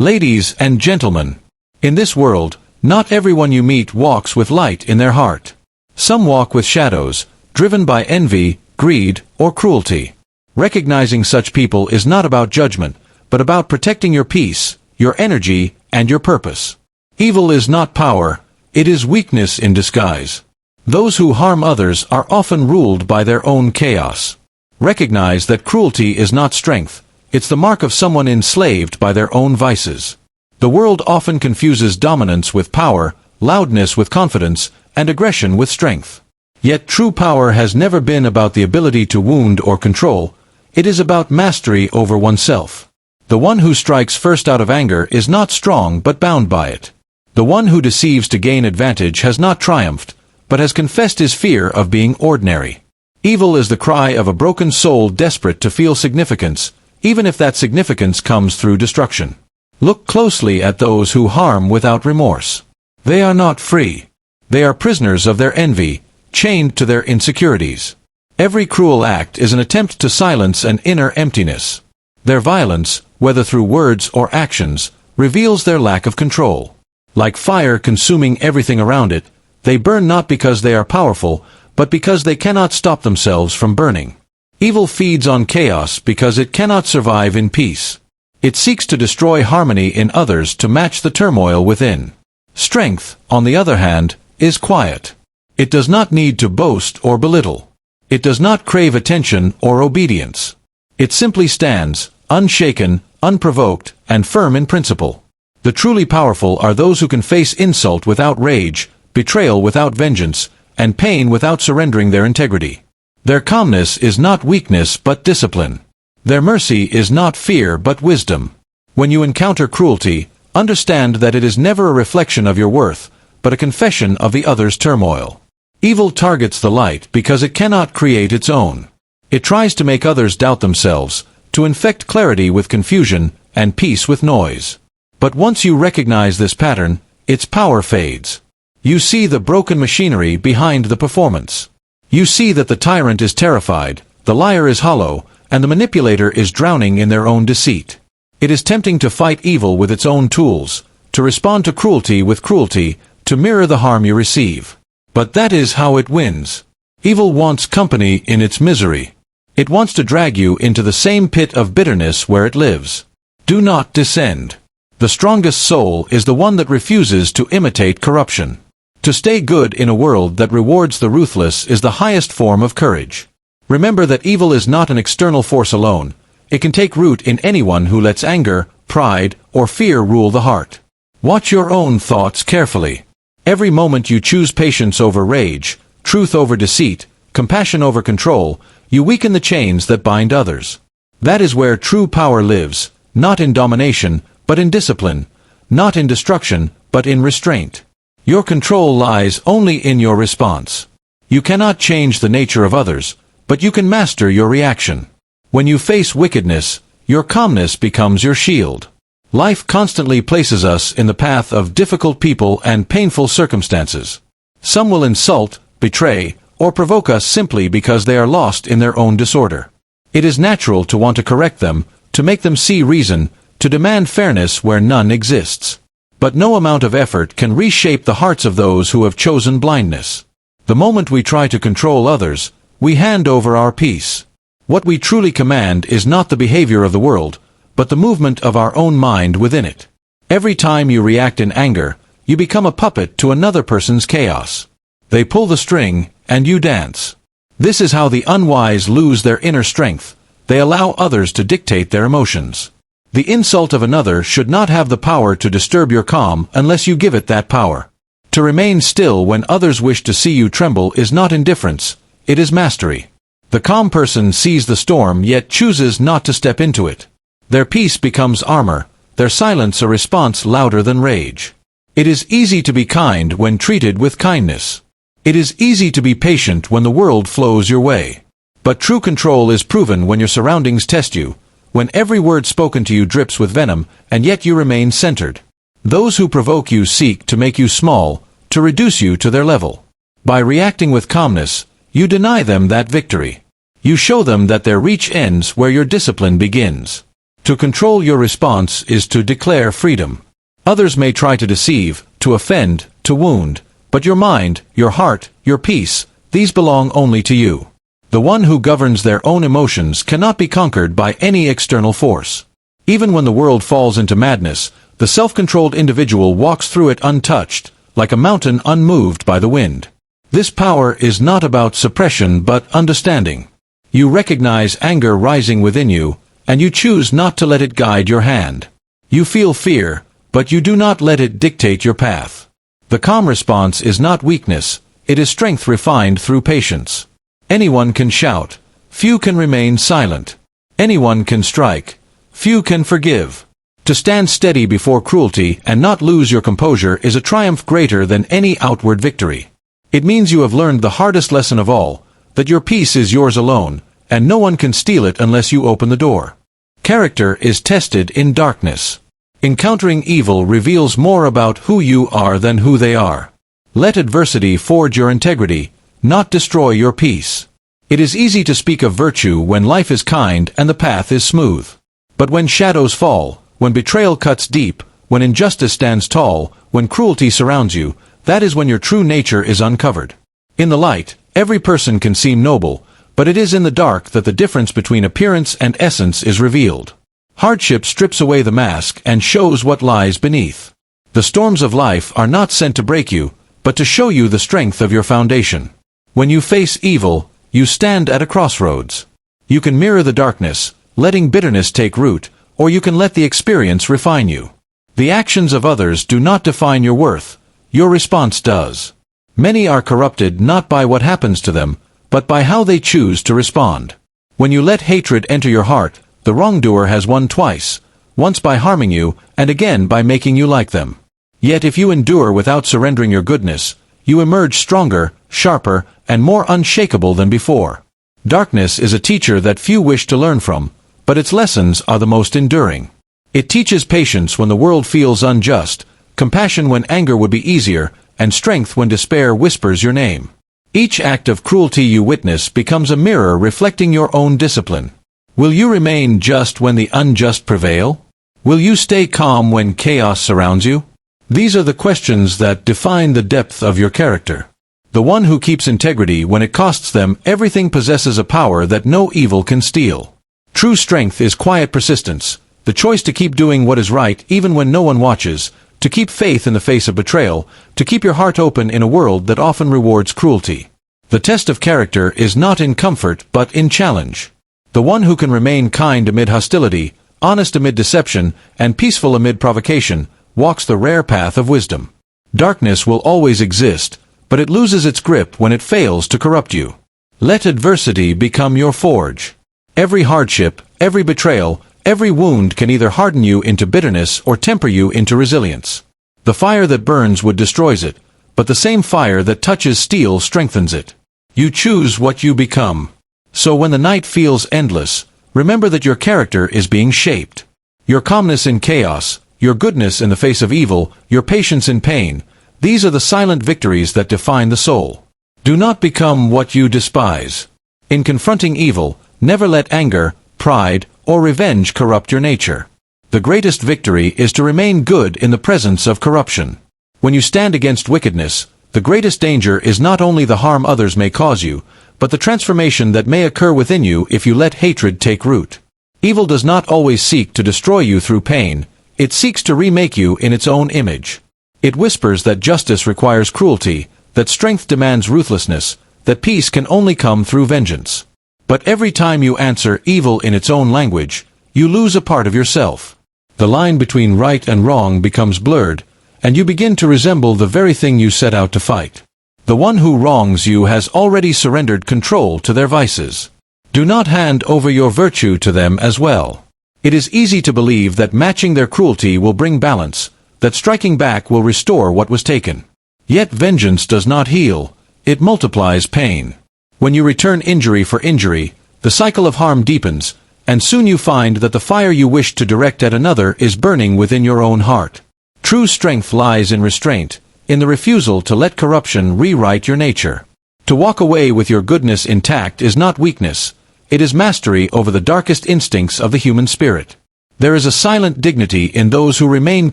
Ladies and gentlemen, in this world, not everyone you meet walks with light in their heart. Some walk with shadows, driven by envy, greed, or cruelty. Recognizing such people is not about judgment, but about protecting your peace, your energy, and your purpose. Evil is not power, it is weakness in disguise. Those who harm others are often ruled by their own chaos. Recognize that cruelty is not strength, it's the mark of someone enslaved by their own vices. The world often confuses dominance with power, loudness with confidence, and aggression with strength. Yet true power has never been about the ability to wound or control, it is about mastery over oneself. The one who strikes first out of anger is not strong but bound by it. The one who deceives to gain advantage has not triumphed, but has confessed his fear of being ordinary. Evil is the cry of a broken soul desperate to feel significance, even if that significance comes through destruction. Look closely at those who harm without remorse. They are not free. They are prisoners of their envy, chained to their insecurities. Every cruel act is an attempt to silence an inner emptiness. Their violence, whether through words or actions, reveals their lack of control. Like fire consuming everything around it, they burn not because they are powerful, but because they cannot stop themselves from burning. Evil feeds on chaos because it cannot survive in peace. It seeks to destroy harmony in others to match the turmoil within. Strength, on the other hand, is quiet. It does not need to boast or belittle. It does not crave attention or obedience. It simply stands, unshaken, unprovoked, and firm in principle. The truly powerful are those who can face insult without rage, betrayal without vengeance, and pain without surrendering their integrity. Their calmness is not weakness but discipline. Their mercy is not fear but wisdom. When you encounter cruelty, understand that it is never a reflection of your worth, but a confession of the other's turmoil. Evil targets the light because it cannot create its own. It tries to make others doubt themselves, to infect clarity with confusion, and peace with noise. But once you recognize this pattern, its power fades. You see the broken machinery behind the performance. You see that the tyrant is terrified, the liar is hollow, and the manipulator is drowning in their own deceit. It is tempting to fight evil with its own tools, to respond to cruelty with cruelty, to mirror the harm you receive. But that is how it wins. Evil wants company in its misery. It wants to drag you into the same pit of bitterness where it lives. Do not descend. The strongest soul is the one that refuses to imitate corruption. To stay good in a world that rewards the ruthless is the highest form of courage. Remember that evil is not an external force alone. It can take root in anyone who lets anger, pride, or fear rule the heart. Watch your own thoughts carefully. Every moment you choose patience over rage, truth over deceit, compassion over control, you weaken the chains that bind others. That is where true power lives, not in domination, but in discipline, not in destruction, but in restraint. Your control lies only in your response. You cannot change the nature of others, but you can master your reaction. When you face wickedness, your calmness becomes your shield. Life constantly places us in the path of difficult people and painful circumstances. Some will insult, betray, or provoke us simply because they are lost in their own disorder. It is natural to want to correct them, to make them see reason, to demand fairness where none exists. But no amount of effort can reshape the hearts of those who have chosen blindness. The moment we try to control others, we hand over our peace. What we truly command is not the behavior of the world, but the movement of our own mind within it. Every time you react in anger, you become a puppet to another person's chaos. They pull the string, and you dance. This is how the unwise lose their inner strength. They allow others to dictate their emotions. The insult of another should not have the power to disturb your calm unless you give it that power. To remain still when others wish to see you tremble is not indifference, it is mastery. The calm person sees the storm yet chooses not to step into it. Their peace becomes armor, their silence a response louder than rage. It is easy to be kind when treated with kindness. It is easy to be patient when the world flows your way. But true control is proven when your surroundings test you, when every word spoken to you drips with venom, and yet you remain centered. Those who provoke you seek to make you small, to reduce you to their level. By reacting with calmness, you deny them that victory. You show them that their reach ends where your discipline begins. To control your response is to declare freedom. Others may try to deceive, to offend, to wound, but your mind, your heart, your peace, these belong only to you. The one who governs their own emotions cannot be conquered by any external force. Even when the world falls into madness, the self-controlled individual walks through it untouched, like a mountain unmoved by the wind. This power is not about suppression but understanding. You recognize anger rising within you, and you choose not to let it guide your hand. You feel fear, but you do not let it dictate your path. The calm response is not weakness, it is strength refined through patience. Anyone can shout, few can remain silent. Anyone can strike, few can forgive. To stand steady before cruelty and not lose your composure is a triumph greater than any outward victory. It means you have learned the hardest lesson of all, that your peace is yours alone, and no one can steal it unless you open the door. Character is tested in darkness. Encountering evil reveals more about who you are than who they are. Let adversity forge your integrity, not destroy your peace. It is easy to speak of virtue when life is kind and the path is smooth. But when shadows fall, when betrayal cuts deep, when injustice stands tall, when cruelty surrounds you, that is when your true nature is uncovered. In the light, every person can seem noble, but it is in the dark that the difference between appearance and essence is revealed. Hardship strips away the mask and shows what lies beneath. The storms of life are not sent to break you, but to show you the strength of your foundation. When you face evil, you stand at a crossroads. You can mirror the darkness, letting bitterness take root, or you can let the experience refine you. The actions of others do not define your worth, your response does. Many are corrupted not by what happens to them, but by how they choose to respond. When you let hatred enter your heart, the wrongdoer has won twice, once by harming you, and again by making you like them. Yet if you endure without surrendering your goodness, you emerge stronger, sharper, and more unshakable than before. Darkness is a teacher that few wish to learn from, but its lessons are the most enduring. It teaches patience when the world feels unjust, compassion when anger would be easier, and strength when despair whispers your name. Each act of cruelty you witness becomes a mirror reflecting your own discipline. Will you remain just when the unjust prevail? Will you stay calm when chaos surrounds you? These are the questions that define the depth of your character. The one who keeps integrity when it costs them everything possesses a power that no evil can steal. True strength is quiet persistence, the choice to keep doing what is right even when no one watches, to keep faith in the face of betrayal, to keep your heart open in a world that often rewards cruelty. The test of character is not in comfort but in challenge. The one who can remain kind amid hostility, honest amid deception, and peaceful amid provocation, walks the rare path of wisdom. Darkness will always exist, but it loses its grip when it fails to corrupt you. Let adversity become your forge. Every hardship, every betrayal, every wound can either harden you into bitterness or temper you into resilience. The fire that burns wood destroys it, but the same fire that touches steel strengthens it. You choose what you become. So when the night feels endless, remember that your character is being shaped. Your calmness in chaos, your goodness in the face of evil, your patience in pain, these are the silent victories that define the soul. Do not become what you despise. In confronting evil, never let anger, pride, or revenge corrupt your nature. The greatest victory is to remain good in the presence of corruption. When you stand against wickedness, the greatest danger is not only the harm others may cause you, but the transformation that may occur within you if you let hatred take root. Evil does not always seek to destroy you through pain, it seeks to remake you in its own image. It whispers that justice requires cruelty, that strength demands ruthlessness, that peace can only come through vengeance. But every time you answer evil in its own language, you lose a part of yourself. The line between right and wrong becomes blurred, and you begin to resemble the very thing you set out to fight. The one who wrongs you has already surrendered control to their vices. Do not hand over your virtue to them as well. It is easy to believe that matching their cruelty will bring balance, that striking back will restore what was taken. Yet vengeance does not heal, it multiplies pain. When you return injury for injury, the cycle of harm deepens, and soon you find that the fire you wished to direct at another is burning within your own heart. True strength lies in restraint, in the refusal to let corruption rewrite your nature. To walk away with your goodness intact is not weakness, it is mastery over the darkest instincts of the human spirit. There is a silent dignity in those who remain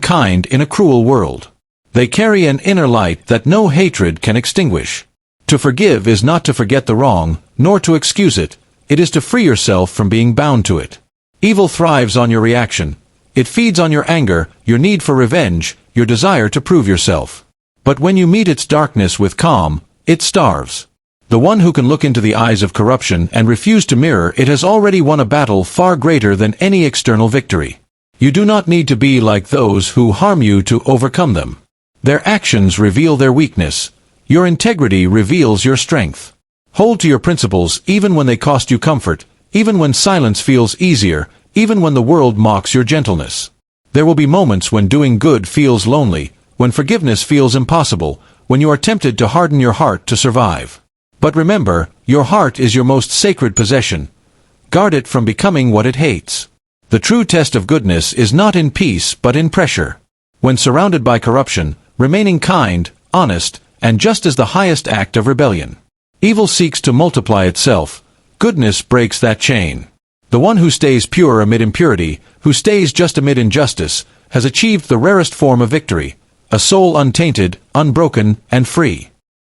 kind in a cruel world. They carry an inner light that no hatred can extinguish. To forgive is not to forget the wrong, nor to excuse it. It is to free yourself from being bound to it. Evil thrives on your reaction. It feeds on your anger, your need for revenge, your desire to prove yourself. But when you meet its darkness with calm, it starves. The one who can look into the eyes of corruption and refuse to mirror it has already won a battle far greater than any external victory. You do not need to be like those who harm you to overcome them. Their actions reveal their weakness. Your integrity reveals your strength. Hold to your principles even when they cost you comfort, even when silence feels easier, even when the world mocks your gentleness. There will be moments when doing good feels lonely, when forgiveness feels impossible, when you are tempted to harden your heart to survive. But remember, your heart is your most sacred possession. Guard it from becoming what it hates. The true test of goodness is not in peace but in pressure. When surrounded by corruption, remaining kind, honest, and just is the highest act of rebellion. Evil seeks to multiply itself. Goodness breaks that chain. The one who stays pure amid impurity, who stays just amid injustice, has achieved the rarest form of victory, a soul untainted, unbroken, and free.